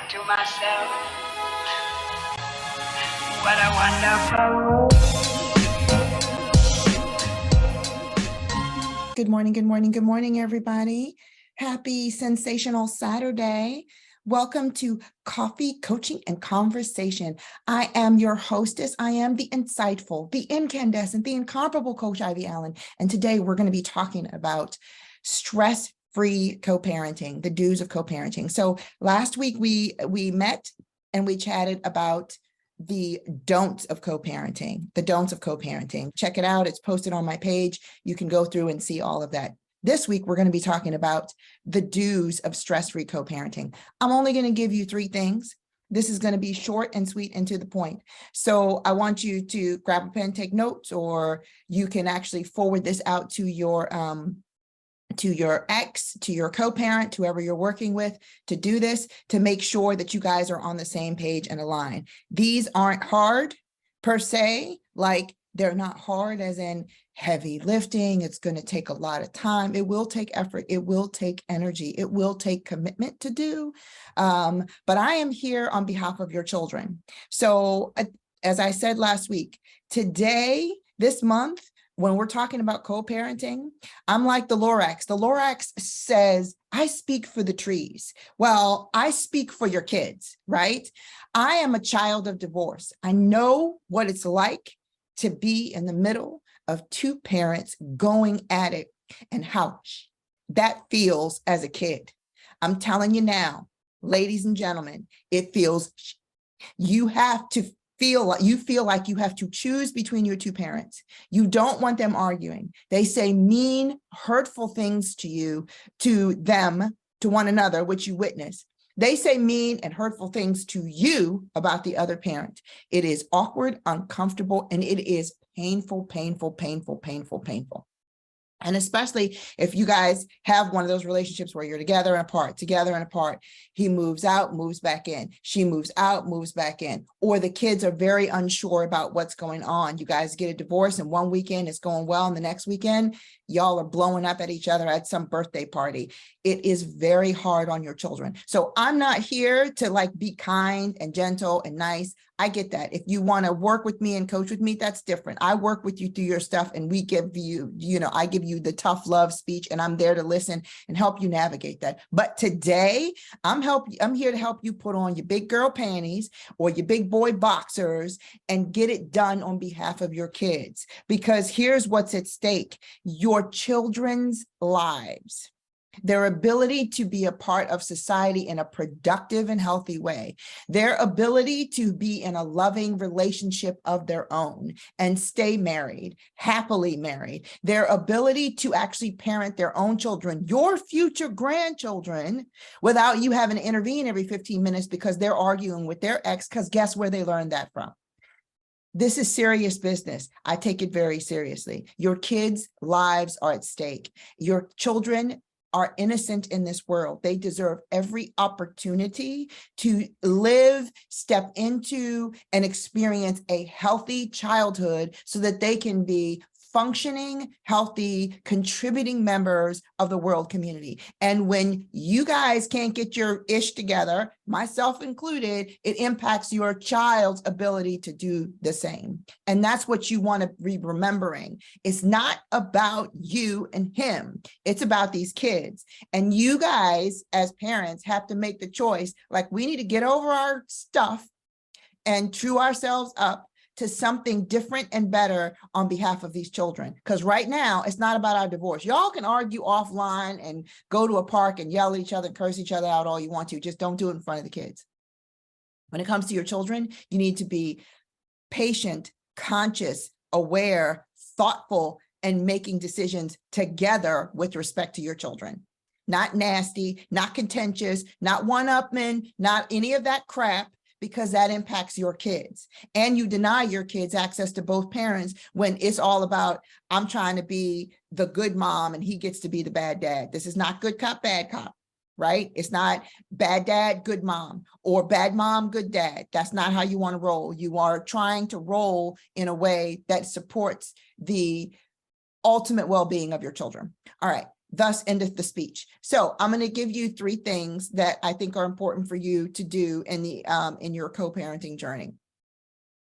to myself, what a wonderful world. Good morning, good morning, good morning, everybody. Happy sensational Saturday. Welcome to Coffee, Coaching, and Conversation. I am your hostess. I am the insightful, the incandescent, the incomparable Coach Ivy Allen. And today we're going to be talking about stress-free co-parenting, the do's of co-parenting. So last week we met and we chatted about the don'ts of co-parenting, the don'ts of co-parenting. Check it out. It's posted on my page. You can go through and see all of that. This week, we're going to be talking about the do's of stress-free co-parenting. I'm only going to give you 3 things. This is going to be short and sweet and to the point. So I want you to grab a pen, take notes, or you can actually forward this out to your ex, to your co-parent, whoever you're working with, to do this, to make sure that you guys are on the same page and aligned. These aren't hard per se, like they're not hard as in heavy lifting. It's going to take a lot of time. It will take effort. It will take energy. It will take commitment to do. But I am here on behalf of your children. So as I said last week, today, this month, when we're talking about co-parenting, I'm like the Lorax. The Lorax says, I speak for the trees. Well, I speak for your kids, right? I am a child of divorce. I know what it's like to be in the middle of 2 parents going at it and how that feels as a kid. I'm telling you now, ladies and gentlemen, it feels, you have to feel like you have to choose between your 2 parents. You don't want them arguing. They say mean, hurtful things to you, to them, to one another, which you witness. They say mean and hurtful things to you about the other parent. It is awkward, uncomfortable, and it is painful, painful, painful, painful, painful. And especially if you guys have one of those relationships where you're together and apart. He moves out, moves back in. She moves out, moves back in. Or the kids are very unsure about what's going on. You guys get a divorce and one weekend it's going well and the next weekend y'all are blowing up at each other at some birthday party. It is very hard on your children. So I'm not here to like be kind and gentle and nice. I get that. If you want to work with me and coach with me, that's different. I work with you through your stuff and we give you, I give you the tough love speech and I'm there to listen and help you navigate that. But today I'm here to help you put on your big girl panties or your big boy boxers and get it done on behalf of your kids. Because here's what's at stake: your children's lives. Their ability to be a part of society in a productive and healthy way, their ability to be in a loving relationship of their own and stay married, happily married, their ability to actually parent their own children, your future grandchildren, without you having to intervene every 15 minutes because they're arguing with their ex, because guess where they learned that from? This is serious business. I take it very seriously. Your kids' lives are at stake. Your children are innocent in this world. They deserve every opportunity to live, step into, and experience a healthy childhood so that they can be functioning, healthy, contributing members of the world community. And when you guys can't get your ish together, myself included, it impacts your child's ability to do the same. And that's what you want to be remembering. It's not about you and him. It's about these kids. And you guys, as parents, have to make the choice, like we need to get over our stuff and true ourselves up to something different and better on behalf of these children. Because right now, it's not about our divorce. Y'all can argue offline and go to a park and yell at each other and curse each other out all you want to. Just don't do it in front of the kids. When it comes to your children, you need to be patient, conscious, aware, thoughtful, and making decisions together with respect to your children. Not nasty, not contentious, not one-upman, not any of that crap, because that impacts your kids. And you deny your kids access to both parents when it's all about, I'm trying to be the good mom and he gets to be the bad dad. This is not good cop, bad cop, right? It's not bad dad, good mom, or bad mom, good dad. That's not how you want to roll. You are trying to roll in a way that supports the ultimate well-being of your children. All right. Thus endeth the speech. So I'm going to give you 3 things that I think are important for you to do in the in your co-parenting journey.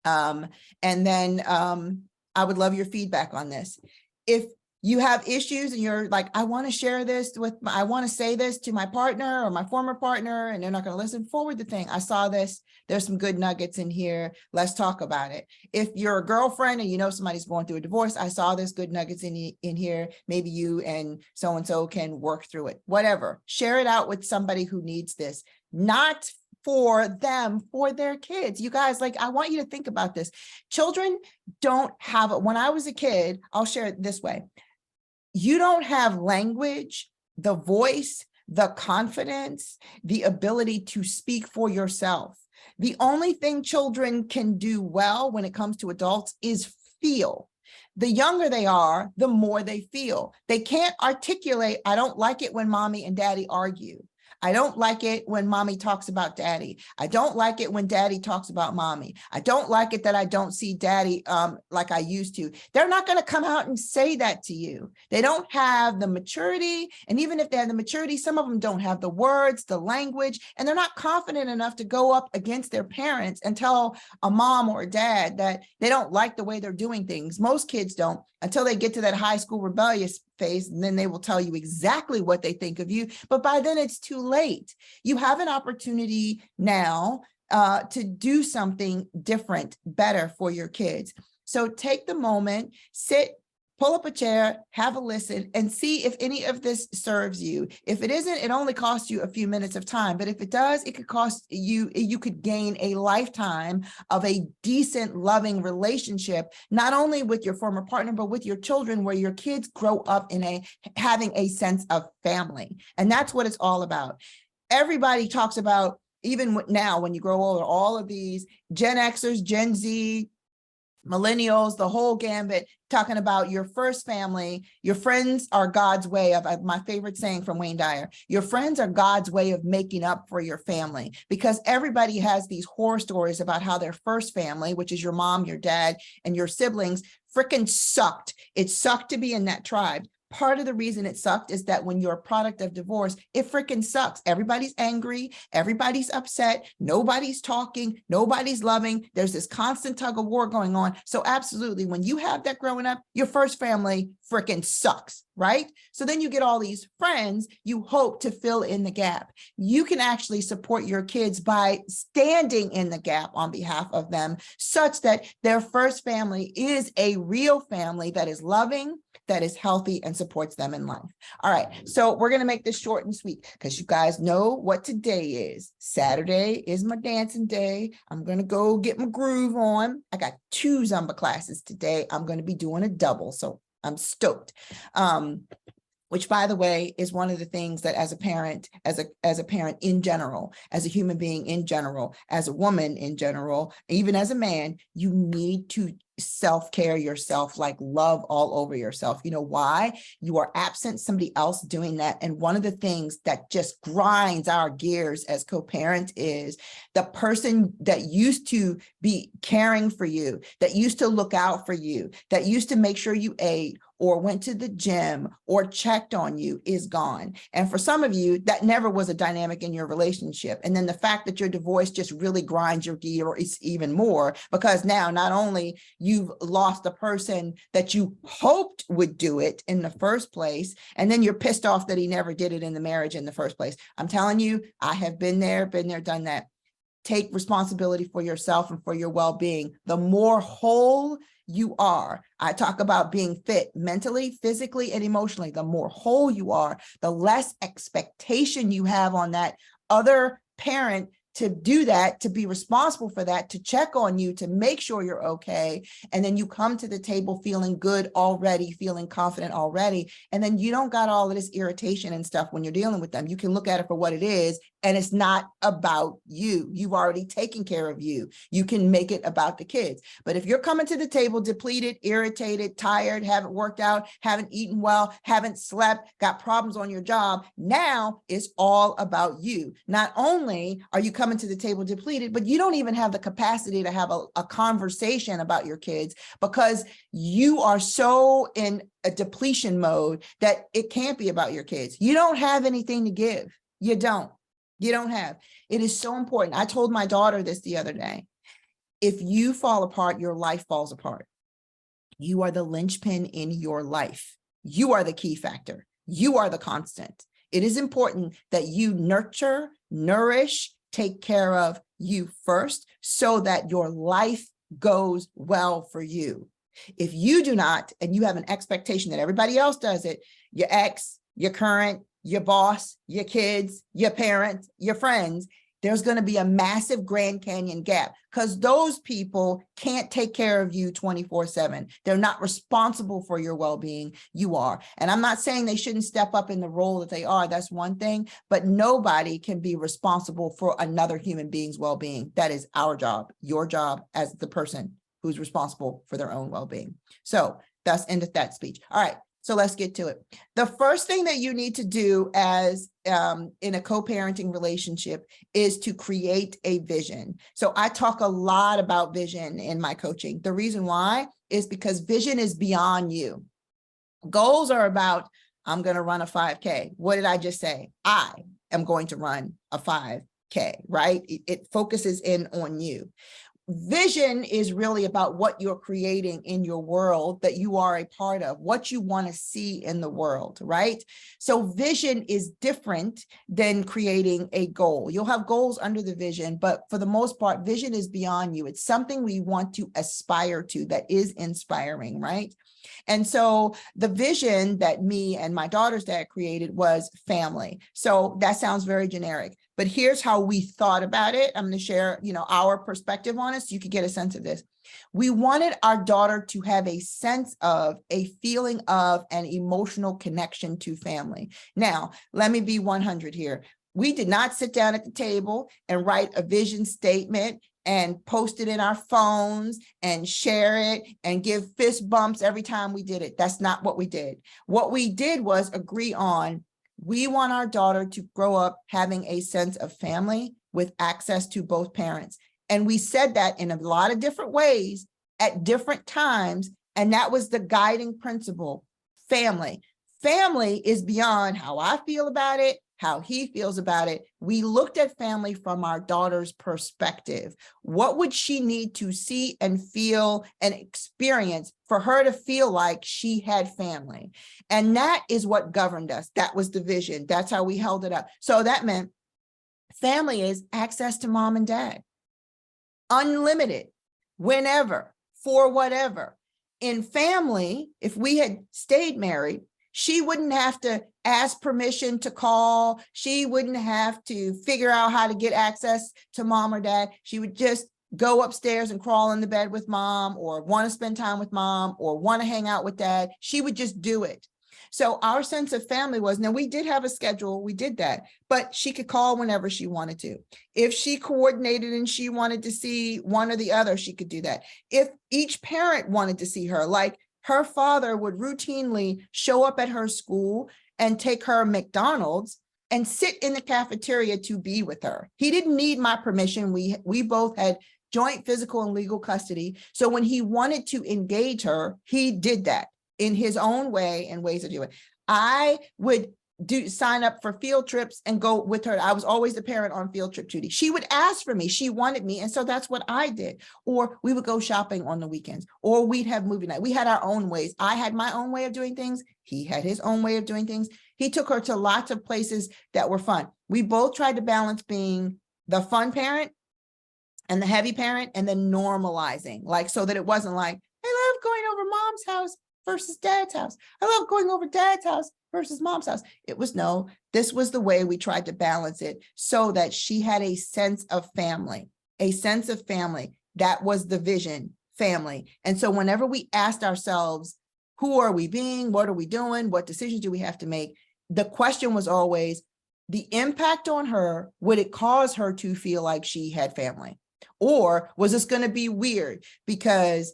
And then I would love your feedback on this. If you have issues and you're like, I want to share this with, I want to say this to my partner or my former partner, and they're not going to listen, forward the thing. I saw this. There's some good nuggets in here. Let's talk about it. If you're a girlfriend and you know somebody's going through a divorce, I saw this good nuggets in here. Maybe you and so can work through it. Whatever. Share it out with somebody who needs this. Not for them, for their kids. You guys, like, I want you to think about this. Children don't have it. When I was a kid, I'll share it this way. You don't have language, the voice, the confidence, the ability to speak for yourself. The only thing children can do well when it comes to adults is feel. The younger they are, the more they feel. They can't articulate, I don't like it when mommy and daddy argue. I don't like it when mommy talks about daddy. I don't like it when daddy talks about mommy. I don't like it that I don't see daddy like I used to. They're not going to come out and say that to you. They don't have the maturity. And even if they have the maturity, some of them don't have the words, the language, and they're not confident enough to go up against their parents and tell a mom or a dad that they don't like the way they're doing things. Most kids don't, until they get to that high school rebellious phase, and then they will tell you exactly what they think of you. But by then it's too late. You have an opportunity now to do something different, better for your kids. So take the moment, sit, pull up a chair, have a listen, and see if any of this serves you. If it isn't, it only costs you a few minutes of time. But if it does, it could cost you, you could gain a lifetime of a decent, loving relationship, not only with your former partner, but with your children, where your kids grow up in having a sense of family. And that's what it's all about. Everybody talks about, even now, when you grow older, all of these Gen Xers, Gen Z, millennials, the whole gambit, talking about your first family. Your friends are God's way of, my favorite saying from Wayne Dyer, your friends are God's way of making up for your family, because everybody has these horror stories about how their first family, which is your mom, your dad, and your siblings, freaking sucked. It sucked to be in that tribe. Part of the reason it sucked is that when you're a product of divorce, it freaking sucks. Everybody's angry. Everybody's upset. Nobody's talking. Nobody's loving. There's this constant tug of war going on. So absolutely, when you have that growing up, your first family freaking sucks, right? So then you get all these friends you hope to fill in the gap. You can actually support your kids by standing in the gap on behalf of them, such that their first family is a real family that is loving, that is healthy, and supports them in life. All right, so we're going to make this short and sweet, because you guys know what today is. Saturday is my dancing day. I'm going to go get my groove on. I got 2 Zumba classes today. I'm going to be doing a double, so I'm stoked. Which, by the way, is one of the things that as a parent, as a parent in general, as a human being in general, as a woman in general, even as a man, you need to self-care yourself, like love all over yourself. You know why? You are absent somebody else doing that. And one of the things that just grinds our gears as co-parent is the person that used to be caring for you, that used to look out for you, that used to make sure you ate or went to the gym or checked on you is gone. And for some of you, that never was a dynamic in your relationship. And then the fact that your divorce just really grinds your gear is even more, because now not only you've lost the person that you hoped would do it in the first place, and then you're pissed off that he never did it in the marriage in the first place. I'm telling you, I have been there, done that. Take responsibility for yourself and for your well-being. The more whole you are, I talk about being fit mentally, physically, and emotionally. The more whole you are, the less expectation you have on that other parent to do that, to be responsible for that, to check on you, to make sure you're okay. And then you come to the table feeling good already, feeling confident already. And then you don't got all of this irritation and stuff when you're dealing with them. You can look at it for what it is And it's not about you. You've already taken care of you. You can make it about the kids. But if you're coming to the table depleted, irritated, tired, haven't worked out, haven't eaten well, haven't slept, got problems on your job, now it's all about you. Not only are you coming to the table depleted, but you don't even have the capacity to have a conversation about your kids because you are so in a depletion mode that it can't be about your kids. You don't have anything to give. You don't. You don't have. It is so important. I told my daughter this the other day. If you fall apart, your life falls apart. You are the linchpin in your life. You are the key factor. You are the constant. It is important that you nurture, nourish, take care of you first so that your life goes well for you. If you do not, and you have an expectation that everybody else does it, your ex, your current, your boss, your kids, your parents, your friends, there's going to be a massive Grand Canyon gap because those people can't take care of you 24/7. They're not responsible for your well-being. You are. And I'm not saying they shouldn't step up in the role that they are. That's one thing, but nobody can be responsible for another human being's well-being. That is our job, your job as the person who's responsible for their own well-being. So that's end of that speech. All right. So let's get to it. The first thing that you need to do as in a co-parenting relationship is to create a vision. So I talk a lot about vision in my coaching. The reason why is because vision is beyond you. Goals are about, I'm going to run a 5K. What did I just say? I am going to run a 5K, right? It focuses in on you. Vision is really about what you're creating in your world that you are a part of, what you want to see in the world, right? So vision is different than creating a goal. You'll have goals under the vision, but for the most part, vision is beyond you. It's something we want to aspire to that is inspiring, right? And so the vision that me and my daughter's dad created was family. So that sounds very generic, but here's how we thought about it. I'm going to share, our perspective on it so you could get a sense of this. We wanted our daughter to have a sense of, a feeling of, an emotional connection to family. Now, let me be 100 here. We did not sit down at the table and write a vision statement and post it in our phones and share it and give fist bumps every time we did it. That's not what we did. What we did was agree on, we want our daughter to grow up having a sense of family with access to both parents. And we said that in a lot of different ways at different times. And that was the guiding principle, family. Family is beyond how I feel about it, how he feels about it. We looked at family from our daughter's perspective. What would she need to see and feel and experience for her to feel like she had family? And that is what governed us. That was the vision. That's how we held it up. So that meant family is access to mom and dad. Unlimited, whenever, for whatever. In family, if we had stayed married, she wouldn't have to ask permission to call. She wouldn't have to figure out how to get access to mom or dad. She would just go upstairs and crawl in the bed with mom, or want to spend time with mom, or want to hang out with dad. She would just do it. So our sense of family was, now we did have a schedule, we did that, but she could call whenever she wanted to. If she coordinated and she wanted to see one or the other, she could do that. If each parent wanted to see her, like her father would routinely show up at her school and take her McDonald's and sit in the cafeteria to be with her. He didn't need my permission. We both had joint physical and legal custody. So when he wanted to engage her, he did that in his own way and ways to do it. I would sign up for field trips and go with her. I was always the parent on field trip duty. She would ask for me. She wanted me. And so that's what I did. Or we would go shopping on the weekends, or we'd have movie night. We had our own ways. I had my own way of doing things. He had his own way of doing things. He took her to lots of places that were fun. We both tried to balance being the fun parent and the heavy parent, and then normalizing, like, so that it wasn't like, I love going over mom's house versus dad's house. I love going over dad's house versus mom's house. It was no, this was the way we tried to balance it so that she had a sense of family, a sense of family. That was the vision, family. And so whenever we asked ourselves, who are we being? What are we doing? What decisions do we have to make? The question was always, the impact on her, would it cause her to feel like she had family? Or was this going to be weird because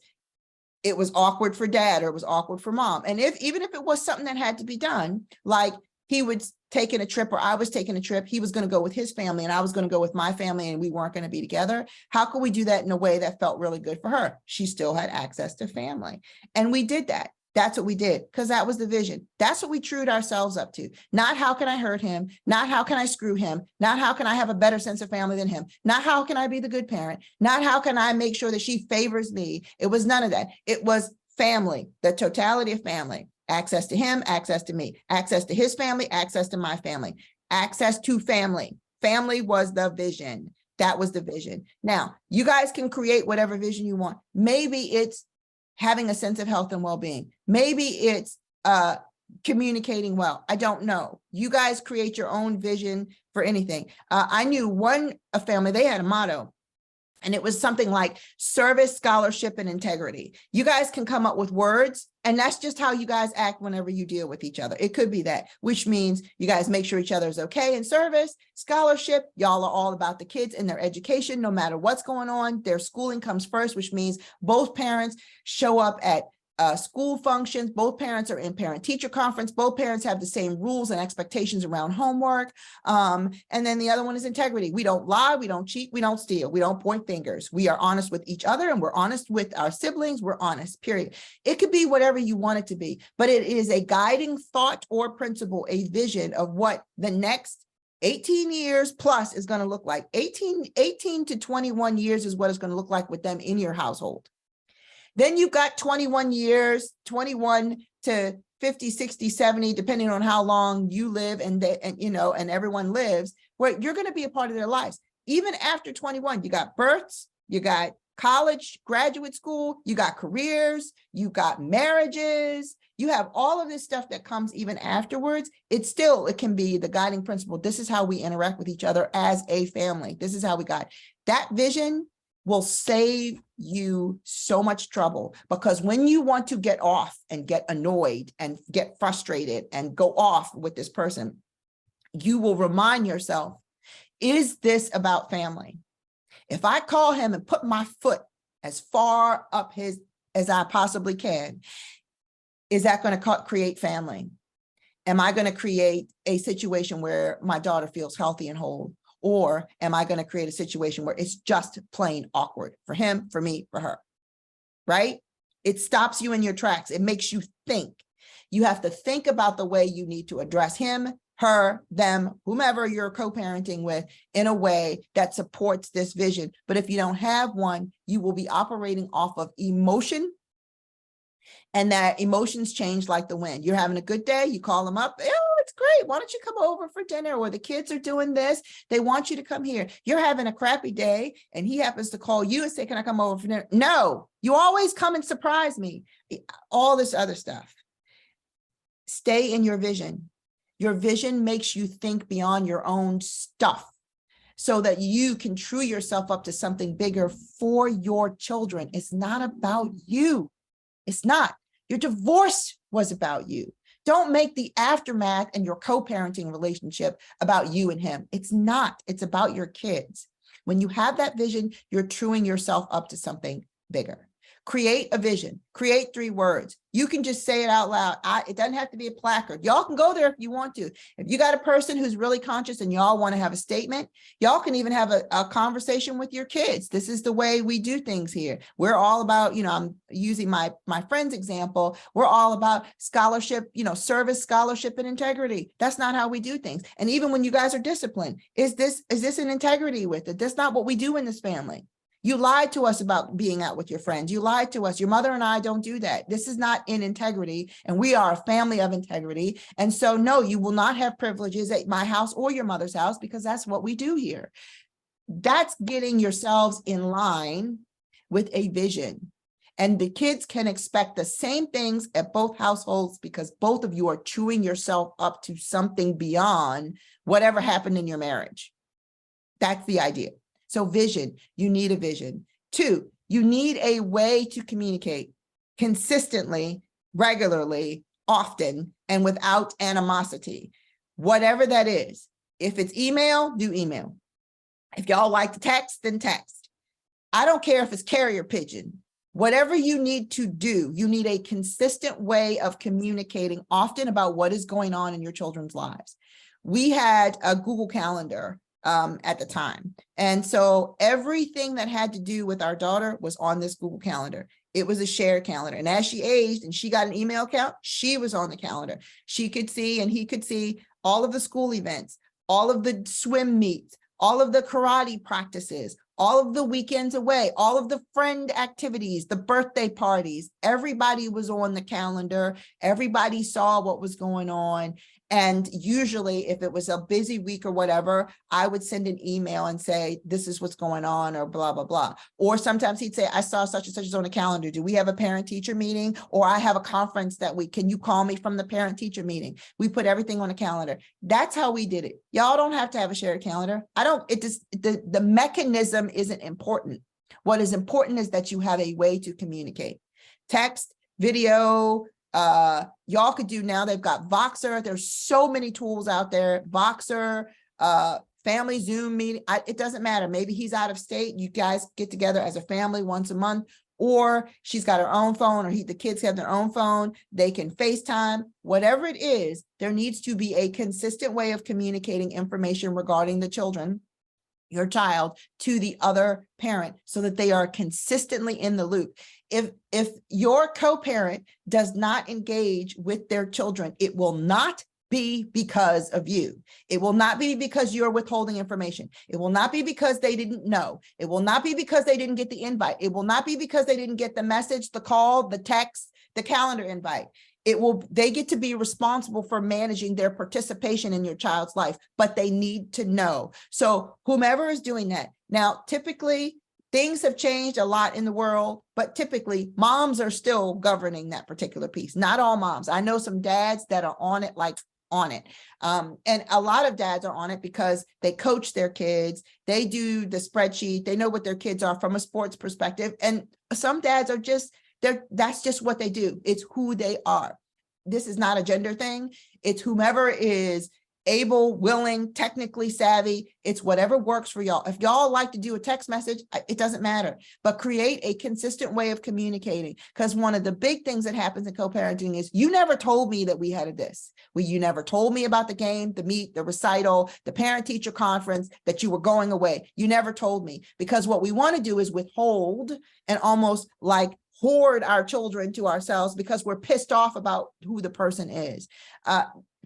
it was awkward for dad or it was awkward for mom? And even if it was something that had to be done, like he was taking a trip or I was taking a trip, he was going to go with his family and I was going to go with my family and we weren't going to be together. How could we do that in a way that felt really good for her? She still had access to family. And we did that. That's what we did, because that was the vision. That's what we trued ourselves up to. Not how can I hurt him? Not how can I screw him? Not how can I have a better sense of family than him? Not how can I be the good parent? Not how can I make sure that she favors me? It was none of that. It was family, the totality of family. Access to him, access to me, access to his family, access to my family, access to family. Family was the vision. That was the vision. Now, you guys can create whatever vision you want. Maybe it's having a sense of health and well-being. Maybe it's communicating well. I don't know. You guys create your own vision for anything. I knew a family, they had a motto, and it was something like service, scholarship, and integrity. You guys can come up with words, and that's just how you guys act whenever you deal with each other. It could be that, which means you guys make sure each other is okay in service. Scholarship, y'all are all about the kids and their education, no matter what's going on. Their schooling comes first, which means both parents show up at school functions. Both parents are in parent-teacher conference. Both parents have the same rules and expectations around homework. And then the other one is integrity. We don't lie, we don't cheat, we don't steal, we don't point fingers. We are honest with each other and we're honest with our siblings. We're honest, period. It could be whatever you want it to be, but it is a guiding thought or principle, a vision of what the next 18 years plus is going to look like. 18 to 21 years is what it's going to look like with them in your household. Then you've got 21 years, 21 to 50, 60, 70, depending on how long you live and everyone lives, where you're going to be a part of their lives. Even after 21, you got births, you got college, graduate school, you got careers, you got marriages, you have all of this stuff that comes even afterwards. It can be the guiding principle. This is how we interact with each other as a family. This is how we got that vision. Will save you so much trouble, because when you want to get off and get annoyed and get frustrated and go off with this person, you will remind yourself, is this about family? If I call him and put my foot as far up his as I possibly can, is that going to create family? Am I going to create a situation where my daughter feels healthy and whole? Or am I going to create a situation where it's just plain awkward for him, for me, for her, right? It stops you in your tracks. It makes you think. You have to think about the way you need to address him, her, them, whomever you're co-parenting with, in a way that supports this vision. But if you don't have one, you will be operating off of emotion. And that emotions change like the wind. You're having a good day, you call them up, oh, it's great, why don't you come over for dinner? Or the kids are doing this, they want you to come here. You're having a crappy day, and he happens to call you and say, can I come over for dinner? No, you always come and surprise me. All this other stuff. Stay in your vision. Your vision makes you think beyond your own stuff, so that you can true yourself up to something bigger for your children. It's not about you. It's not. Your divorce was about you. Don't make the aftermath and your co-parenting relationship about you and him. It's not. It's about your kids. When you have that vision, you're truing yourself up to something bigger. Create a vision. Create 3 words. You can just say it out loud. It doesn't have to be a placard. Y'all can go there if you want to. If you got a person who's really conscious and y'all want to have a statement, y'all can even have a conversation with your kids. This is the way we do things here. We're all about, I'm using my friend's example. We're all about scholarship, service, scholarship, and integrity. That's not how we do things. And even when you guys are disciplined, is this an integrity with it? That's not what we do in this family. You lied to us about being out with your friends. You lied to us. Your mother and I don't do that. This is not in integrity, and we are a family of integrity. And so, no, you will not have privileges at my house or your mother's house, because that's what we do here. That's getting yourselves in line with a vision. And the kids can expect the same things at both households, because both of you are chewing yourself up to something beyond whatever happened in your marriage. That's the idea. So vision, you need a vision. 2, you need a way to communicate consistently, regularly, often, and without animosity. Whatever that is, If it's email, do email. If y'all like to text, then text. I don't care if it's carrier pigeon. Whatever you need to do, you need a consistent way of communicating often about what is going on in your children's lives. We had a Google Calendar at the time. And so everything that had to do with our daughter was on this Google Calendar. It was a shared calendar. And as she aged and she got an email account, she was on the calendar. She could see and he could see all of the school events, all of the swim meets, all of the karate practices, all of the weekends away, all of the friend activities, the birthday parties, everybody was on the calendar. Everybody saw what was going on. And usually if it was a busy week or whatever, I would send an email and say, this is what's going on or blah, blah, blah. Or sometimes he'd say, I saw such and such is on the calendar. Do we have a parent teacher meeting? Or I have a conference that week. Can you call me from the parent teacher meeting? We put everything on the calendar. That's how we did it. Y'all don't have to have a shared calendar. The mechanism isn't important. What is important is that you have a way to communicate. Text, video, y'all could do now. They've got Voxer. There's so many tools out there. Voxer, family Zoom meeting. It doesn't matter. Maybe he's out of state. You guys get together as a family once a month, or she's got her own phone, or the kids have their own phone. They can FaceTime. Whatever it is, there needs to be a consistent way of communicating information regarding the children, your child, to the other parent so that they are consistently in the loop. If your co-parent does not engage with their children, it will not be because of you. It will not be because you're withholding information. It will not be because they didn't know. It will not be because they didn't get the invite. It will not be because they didn't get the message, the call, the text, the calendar invite. They get to be responsible for managing their participation in your child's life, but they need to know. So whomever is doing that. Now, typically, things have changed a lot in the world, but typically moms are still governing that particular piece. Not all moms. I know some dads that are on it, like on it. And a lot of dads are on it because they coach their kids. They do the spreadsheet. They know what their kids are from a sports perspective. And some dads are that's just what they do. It's who they are. This is not a gender thing. It's whomever is able, willing, technically savvy. It's whatever works for y'all. If y'all like to do a text message, it doesn't matter, but create a consistent way of communicating. Because one of the big things that happens in co-parenting is you never told me that we had this. You never told me about the game, the meet, the recital, the parent teacher conference, that you were going away. You never told me, because what we want to do is withhold and almost like hoard our children to ourselves because we're pissed off about who the person is.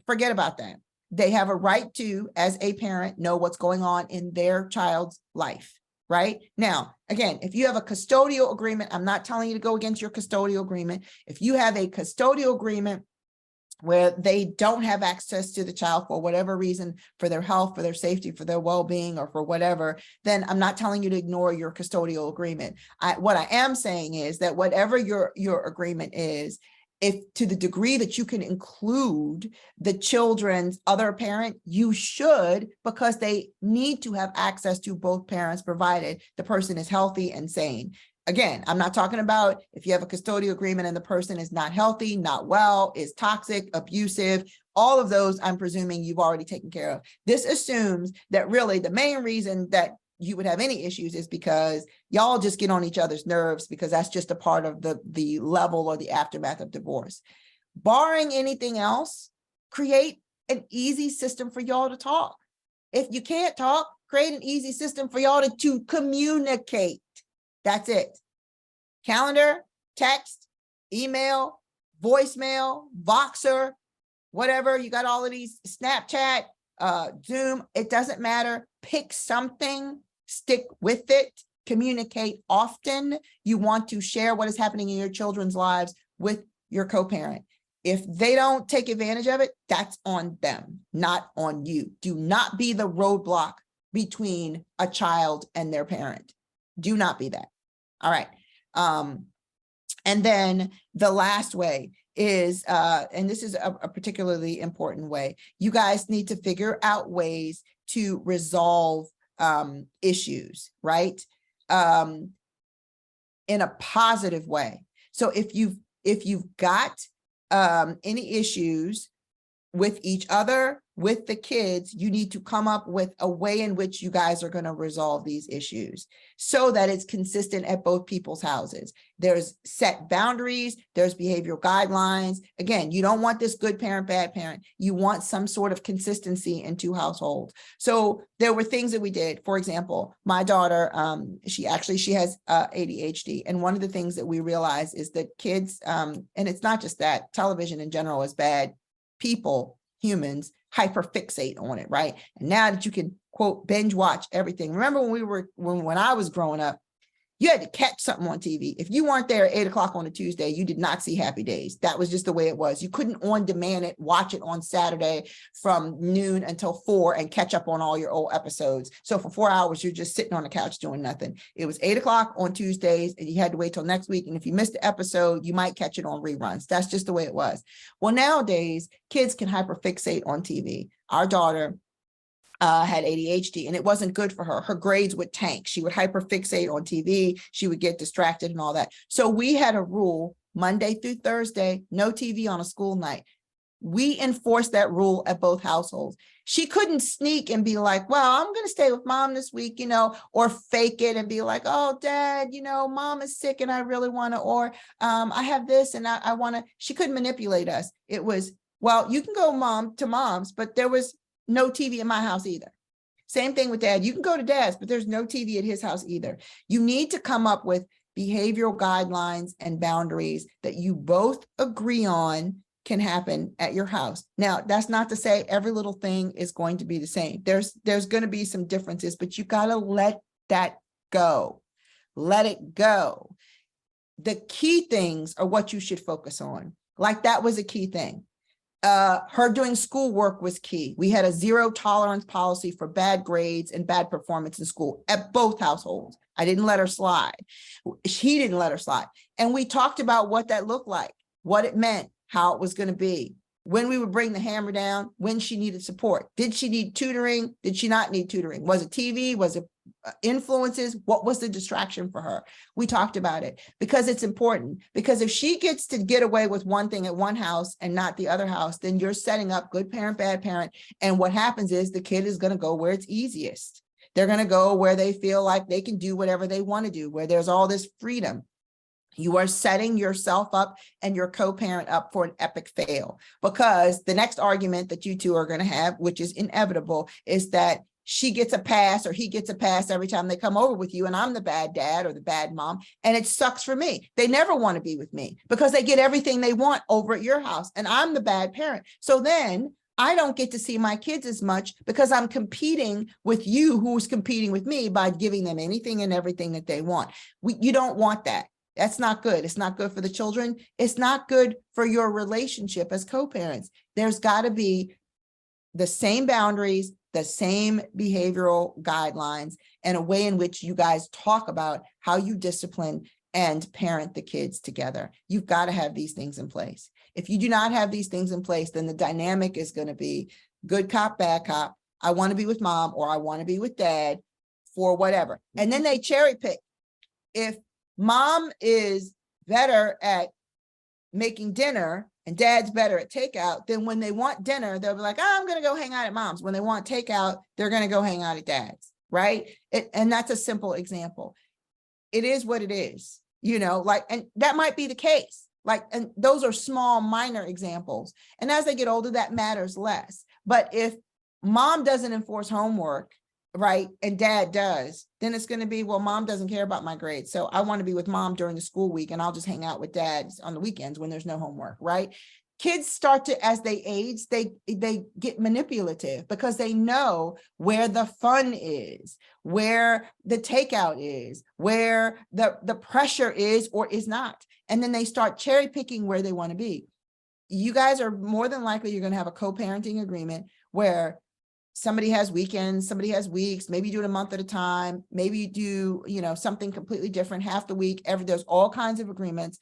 Forget about that. They have a right to, as a parent, know what's going on in their child's life, right? Now, again, if you have a custodial agreement, I'm not telling you to go against your custodial agreement. If you have a custodial agreement where they don't have access to the child for whatever reason, for their health, for their safety, for their well-being, or for whatever, then I'm not telling you to ignore your custodial agreement. What I am saying is that whatever your agreement is, if to the degree that you can include the children's other parent, you should, because they need to have access to both parents, provided the person is healthy and sane. Again, I'm not talking about if you have a custodial agreement and the person is not healthy, not well, is toxic, abusive, all of those, I'm presuming you've already taken care of. This assumes that really the main reason that you would have any issues is because y'all just get on each other's nerves, because that's just a part of the level or the aftermath of divorce. Barring anything else, create an easy system for y'all to talk. If you can't talk, create an easy system for y'all to communicate. That's it. Calendar, text, email, voicemail, Voxer, whatever. You got all of these, Snapchat, Zoom, it doesn't matter. Pick something, stick with it, communicate often. You want to share what is happening in your children's lives with your co-parent. If they don't take advantage of it, that's on them, not on you. Do not be the roadblock between a child and their parent. Do not be that. All right. And then the last way is, and this is a particularly important way, you guys need to figure out ways to resolve issues, right? In a positive way. So if you've got any issues with each other, with the kids, you need to come up with a way in which you guys are going to resolve these issues so that it's consistent at both people's houses. There's set boundaries, there's behavioral guidelines. Again, you don't want this good parent, bad parent. You want some sort of consistency in two households. So there were things that we did. For example, my daughter, she has ADHD. And one of the things that we realized is that kids, and it's not just that, television in general is bad. People, humans, hyperfixate on it, right? And now that you can, quote, binge watch everything. Remember when I was growing up, you had to catch something on TV. If you weren't there at 8 o'clock on a Tuesday, you did not see Happy Days. That was just the way it was. You couldn't on demand it, watch it on Saturday from noon until 4 and catch up on all your old episodes. So for 4 hours, you're just sitting on the couch doing nothing. It was 8 o'clock on Tuesdays and you had to wait till next week. And if you missed the episode, you might catch it on reruns. That's just the way it was. Well, nowadays, kids can hyperfixate on TV. Our daughter had ADHD and it wasn't good for her. Her grades would tank. She would hyperfixate on TV. She would get distracted and all that. So we had a rule Monday through Thursday, no TV on a school night. We enforced that rule at both households. She couldn't sneak and be like, well, I'm going to stay with mom this week, or fake it and be like, oh, dad, mom is sick and I really want to, or I have this and I want to. She couldn't manipulate us. It was, well, you can go mom to mom's, but there was no TV in my house either. Same thing with dad. You can go to dad's, but there's no TV at his house either. You need to come up with behavioral guidelines and boundaries that you both agree on can happen at your house. Now, that's not to say every little thing is going to be the same. There's going to be some differences, but you got to let that go. Let it go. The key things are what you should focus on. Like that was a key thing. Her doing schoolwork was key. We had a 0 tolerance policy for bad grades and bad performance in school at both households. I didn't let her slide. He didn't let her slide. And we talked about what that looked like, what it meant, how it was going to be, when we would bring the hammer down, when she needed support. Did she need tutoring? Did she not need tutoring? Was it TV? Was it influences? What was the distraction for her? We talked about it because it's important, because if she gets to get away with one thing at one house and not the other house, then you're setting up good parent, bad parent. And what happens is the kid is going to go where it's easiest. They're going to go where they feel like they can do whatever they want to do, where there's all this freedom. You are setting yourself up and your co-parent up for an epic fail, because the next argument that you two are going to have, which is inevitable, is that she gets a pass or he gets a pass every time they come over with you, and I'm the bad dad or the bad mom, and it sucks for me. They never want to be with me because they get everything they want over at your house, and I'm the bad parent. So then I don't get to see my kids as much because I'm competing with you, who's competing with me by giving them anything and everything that they want. You don't want that. That's not good. It's not good for the children. It's not good for your relationship as co-parents. There's got to be the same boundaries, the same behavioral guidelines, and a way in which you guys talk about how you discipline and parent the kids together. You've got to have these things in place. If you do not have these things in place, then the dynamic is going to be good cop, bad cop. I want to be with mom or I want to be with dad for whatever. And then they cherry pick. If mom is better at making dinner and dad's better at takeout, then when they want dinner, they'll be like, oh, I'm going to go hang out at mom's. When they want takeout, they're going to go hang out at dad's, right? And that's a simple example. It is what it is, and that might be the case. And those are small, minor examples. And as they get older, that matters less. But if mom doesn't enforce homework, right, and dad does, then it's going to be, well, mom doesn't care about my grades, so I want to be with mom during the school week and I'll just hang out with dad on the weekends when there's no homework, right? Kids start to, as they age, they get manipulative because they know where the fun is, where the takeout is, where the pressure is or is not. And then they start cherry picking where they want to be. You guys are more than likely, you're going to have a co-parenting agreement where somebody has weekends, somebody has weeks, maybe you do it a month at a time, maybe you do, something completely different half the week. There's all kinds of agreements.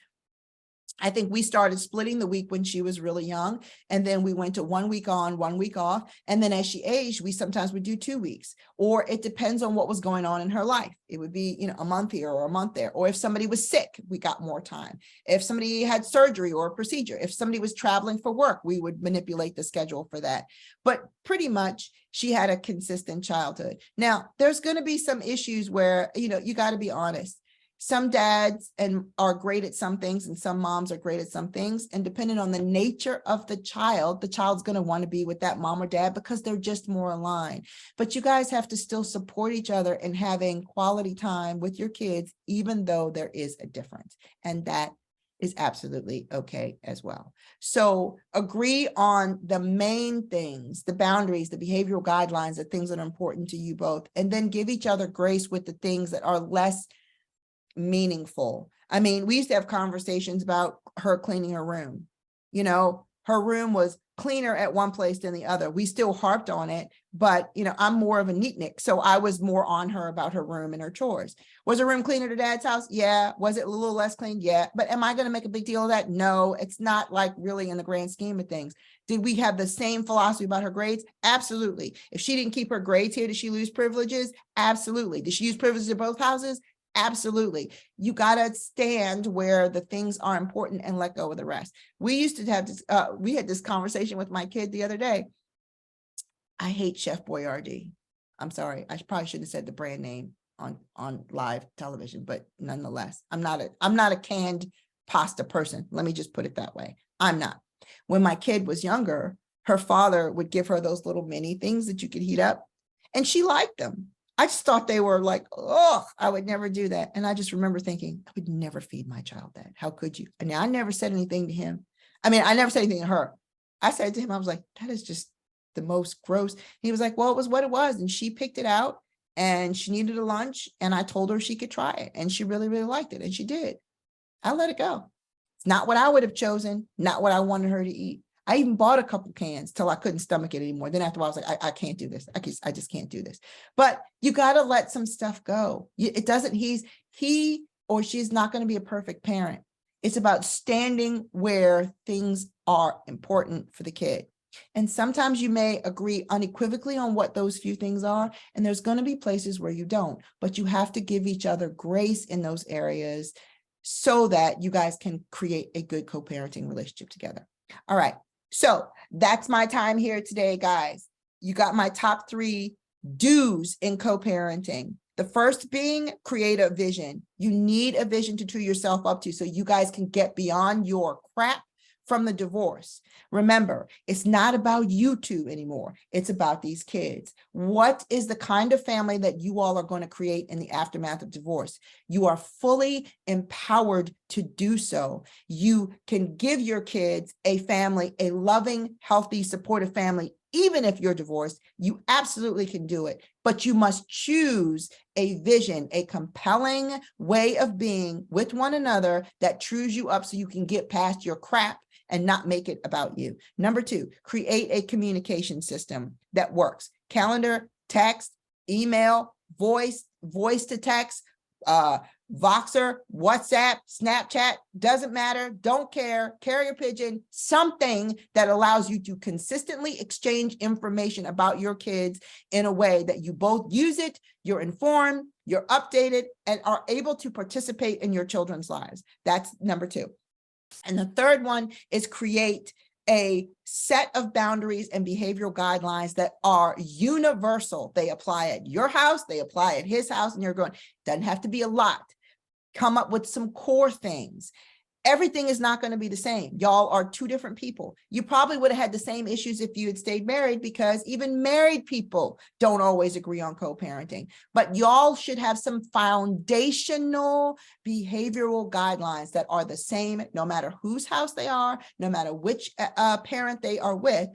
I think we started splitting the week when she was really young. And then we went to 1 week on, 1 week off. And then as she aged, we sometimes would do 2 weeks, or it depends on what was going on in her life. It would be, a month here or a month there. Or if somebody was sick, we got more time. If somebody had surgery or a procedure, if somebody was traveling for work, we would manipulate the schedule for that. But pretty much she had a consistent childhood. Now, there's going to be some issues where, you got to be honest. Some dads are great at some things and some moms are great at some things. And depending on the nature of the child's going to want to be with that mom or dad because they're just more aligned. But you guys have to still support each other in having quality time with your kids, even though there is a difference. And that is absolutely okay as well. So agree on the main things, the boundaries, the behavioral guidelines, the things that are important to you both, and then give each other grace with the things that are less meaningful. I mean, we used to have conversations about her cleaning her room. Her room was cleaner at one place than the other. We still harped on it, but I'm more of a neatnik. So I was more on her about her room and her chores. Was her room cleaner to dad's house? Yeah. Was it a little less clean? Yeah. But am I going to make a big deal of that? No, it's not like really in the grand scheme of things. Did we have the same philosophy about her grades? Absolutely. If she didn't keep her grades here, did she lose privileges? Absolutely. Did she use privileges at both houses? Absolutely. You got to stand where the things are important and let go of the rest. We used to have this, we had this conversation with my kid the other day. I hate Chef Boyardee. I'm sorry. I probably shouldn't have said the brand name on live television, but nonetheless, I'm not a canned pasta person. Let me just put it that way. I'm not. When my kid was younger, her father would give her those little mini things that you could heat up, and she liked them. I just thought they were like, oh, I would never do that. And I just remember thinking, I would never feed my child that. How could you? And I never said anything to him. I mean, I never said anything to her. I said to him, I was like, that is just the most gross. He was like, well, it was what it was. And she picked it out and she needed a lunch. And I told her she could try it. And she really, really liked it. And she did. I let it go. It's not what I would have chosen, not what I wanted her to eat. I even bought a couple cans till I couldn't stomach it anymore. Then after a while, I was like, I can't do this. I just can't do this. But you got to let some stuff go. It doesn't, he or she's not going to be a perfect parent. It's about standing where things are important for the kid. And sometimes you may agree unequivocally on what those few things are. And there's going to be places where you don't, but you have to give each other grace in those areas so that you guys can create a good co-parenting relationship together. All right. So that's my time here today, guys. You got my top 3 do's in co-parenting. The first being create a vision. You need a vision to true yourself up to so you guys can get beyond your crap from the divorce. Remember, it's not about you two anymore. It's about these kids. What is the kind of family that you all are going to create in the aftermath of divorce? You are fully empowered to do so. You can give your kids a family, a loving, healthy, supportive family. Even if you're divorced, you absolutely can do it, but you must choose a vision, a compelling way of being with one another that trues you up so you can get past your crap and not make it about you. Number 2, create a communication system that works. Calendar, text, email, voice to text, Voxer, WhatsApp, Snapchat, doesn't matter, don't care, carrier pigeon, something that allows you to consistently exchange information about your kids in a way that you both use it, you're informed, you're updated, and are able to participate in your children's lives. That's number 2. And the third one is create a set of boundaries and behavioral guidelines that are universal. They apply at your house, they apply at his house, and you're going, doesn't have to be a lot. Come up with some core things. Everything is not going to be the same. Y'all are 2 different people. You probably would have had the same issues if you had stayed married, because even married people don't always agree on co-parenting. But y'all should have some foundational behavioral guidelines that are the same, no matter whose house they are, no matter which parent they are with,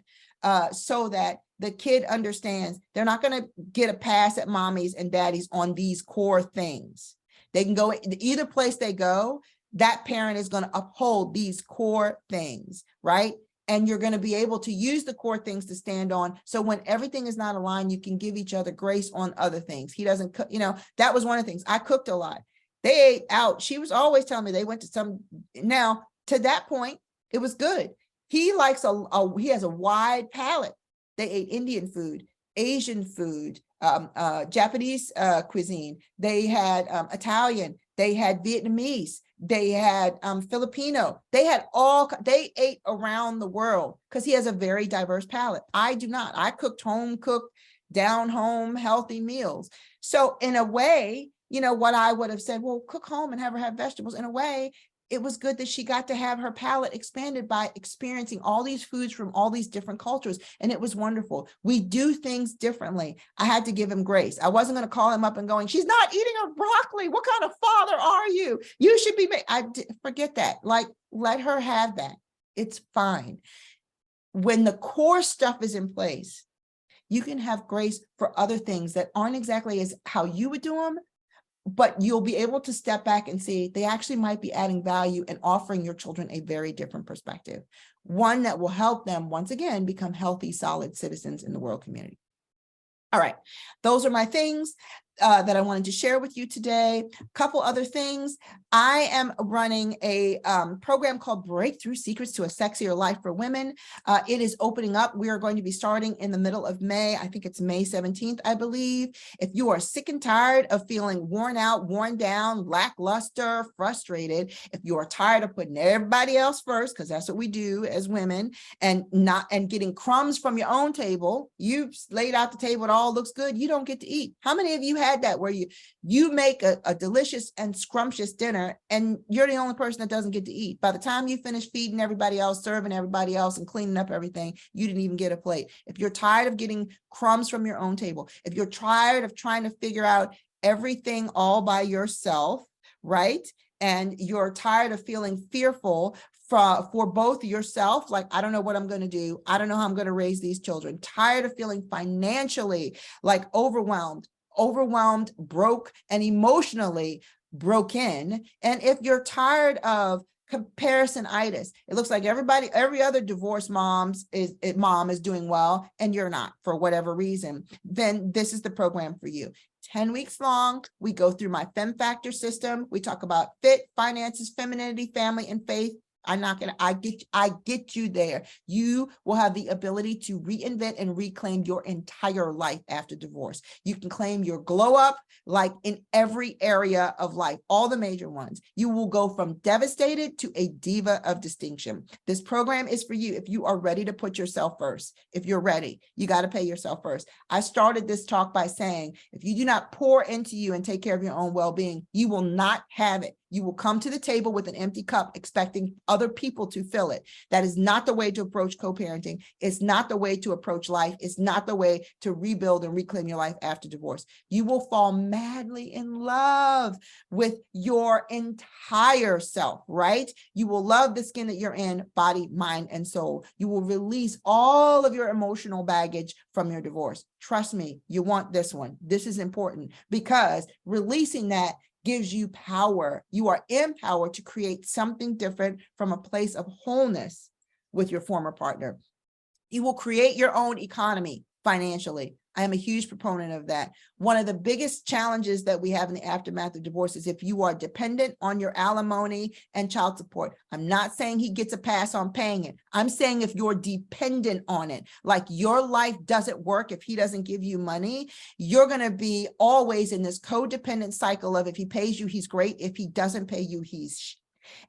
so that the kid understands they're not going to get a pass at mommies and daddies on these core things. They can go either place they go. That parent is going to uphold these core things, right? And you're going to be able to use the core things to stand on. So when everything is not aligned, you can give each other grace on other things. He doesn't cook, that was one of the things. I cooked a lot. They ate out. She was always telling me they went to some, now To that point, it was good. He likes he has a wide palate. They ate Indian food, Asian food, Japanese cuisine. They had Italian. They had Vietnamese. They had Filipino. They ate around the world because he has a very diverse palate. I do not. I cooked home cooked, down home, healthy meals. So in a way, what I would have said, well, cook home and have her have vegetables. In a way, it was good that she got to have her palate expanded by experiencing all these foods from all these different cultures. And it was wonderful. We do things differently. I had to give him grace. I wasn't going to call him up and going, she's not eating her broccoli. What kind of father are you? You should be, forget that. Like, let her have that. It's fine. When the core stuff is in place, you can have grace for other things that aren't exactly as how you would do them, but you'll be able to step back and see they actually might be adding value and offering your children a very different perspective, one that will help them, once again, become healthy, solid citizens in the world community. All right, those are my things that I wanted to share with you today. A couple other things. I am running a program called Breakthrough Secrets to a Sexier Life for Women. It is opening up. We are going to be starting in the middle of May. I think it's May 17th, I believe. If you are sick and tired of feeling worn out, worn down, lackluster, frustrated, if you are tired of putting everybody else first, because that's what we do as women, and getting crumbs from your own table, you've laid out the table, it all looks good, you don't get to eat. How many of you had that where you make a delicious and scrumptious dinner and you're the only person that doesn't get to eat? By the time you finish feeding everybody else, serving everybody else, and cleaning up everything, you didn't even get a plate. If you're tired of getting crumbs from your own table, if you're tired of trying to figure out everything all by yourself, right? And you're tired of feeling fearful for both yourself, like, I don't know what I'm going to do. I don't know how I'm going to raise these children. Tired of feeling financially like overwhelmed, broke, and emotionally broken. And if you're tired of comparisonitis, it looks like every other divorced mom is doing well and you're not, for whatever reason, then this is the program for you. 10 weeks long. We go through my Fem Factor system. We talk about fit, finances, femininity, family, and faith. I get you there. You will have the ability to reinvent and reclaim your entire life after divorce. You can claim your glow up like in every area of life, all the major ones. You will go from devastated to a diva of distinction. This program is for you if you are ready to put yourself first. If you're ready, you got to pay yourself first. I started this talk by saying, if you do not pour into you and take care of your own well-being, you will not have it. You will come to the table with an empty cup expecting other people to fill it. That is not the way to approach co-parenting. It's not the way to approach life. It's not the way to rebuild and reclaim your life after divorce. You will fall madly in love with your entire self, right? You will love the skin that you're in, body, mind, and soul. You will release all of your emotional baggage from your divorce. Trust me, you want this one. This is important because releasing that gives you power. You are empowered to create something different from a place of wholeness with your former partner. You will create your own economy financially. I am a huge proponent of that. One of the biggest challenges that we have in the aftermath of divorce is if you are dependent on your alimony and child support. I'm not saying he gets a pass on paying it. I'm saying if you're dependent on it, like your life doesn't work if he doesn't give you money, you're going to be always in this codependent cycle of if he pays you, he's great. If he doesn't pay you, he's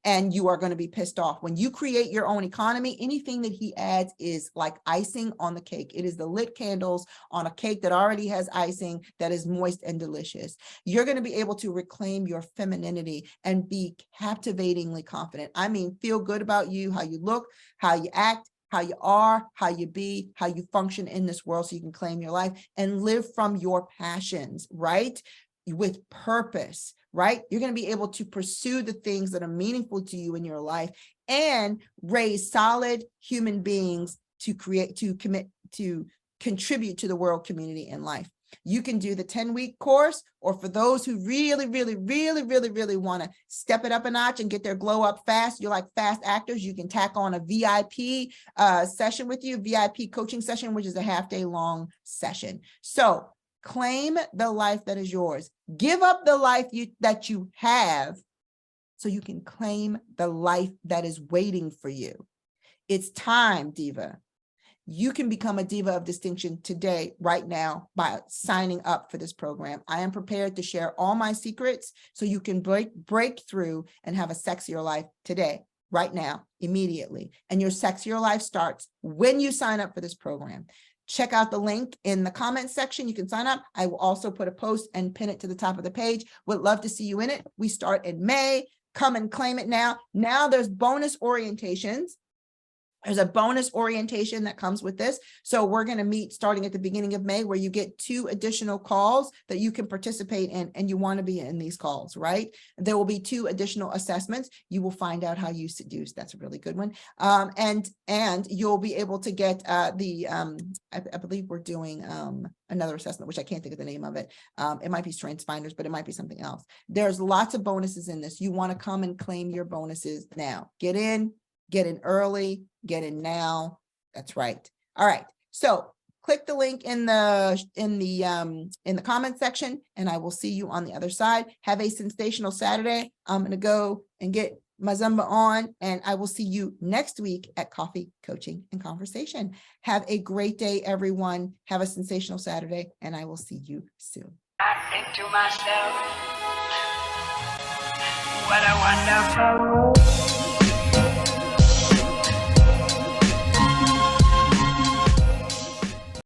and you are going to be pissed off. When you create your own economy, anything that he adds is like icing on the cake. It is the lit candles on a cake that already has icing that is moist and delicious. You're going to be able to reclaim your femininity and be captivatingly confident. I mean, feel good about you, how you look, how you act, how you are, how you be, how you function in this world so you can claim your life and live from your passions, right? With purpose, right? You're going to be able to pursue the things that are meaningful to you in your life and raise solid human beings to commit, to contribute to the world community and life. You can do the 10-week course, or for those who really want to step it up a notch and get their glow up fast, you're like fast actors, you can tack on a VIP session with you, VIP coaching session, which is a half-day long session. So claim the life that is yours. Give up the life that you have so you can claim the life that is waiting for you. It's time, Diva. You can become a Diva of Distinction today, right now, by signing up for this program. I am prepared to share all my secrets so you can break through and have a sexier life today, right now, immediately. And your sexier life starts when you sign up for this program. Check out the link in the comments section. You can sign up. I will also put a post and pin it to the top of the page. Would love to see you in it. We start in May. Come and claim it now. Now there's bonus orientations. There's a bonus orientation that comes with this. So we're going to meet starting at the beginning of May, where you get 2 additional calls that you can participate in, and you want to be in these calls, right? There will be 2 additional assessments. You will find out how you seduce. That's a really good one. And you'll be able to get I believe we're doing another assessment, which I can't think of the name of it. It might be Strengths Finders, but it might be something else. There's lots of bonuses in this. You want to come and claim your bonuses now. Get in early, get in now. That's right. All right. So click the link in the comment section, and I will see you on the other side. Have a sensational Saturday. I'm going to go and get my Zumba on, and I will see you next week at Coffee, Coaching, and Conversation. Have a great day, everyone. Have a sensational Saturday, and I will see you soon. I think to myself, what a wonderful world.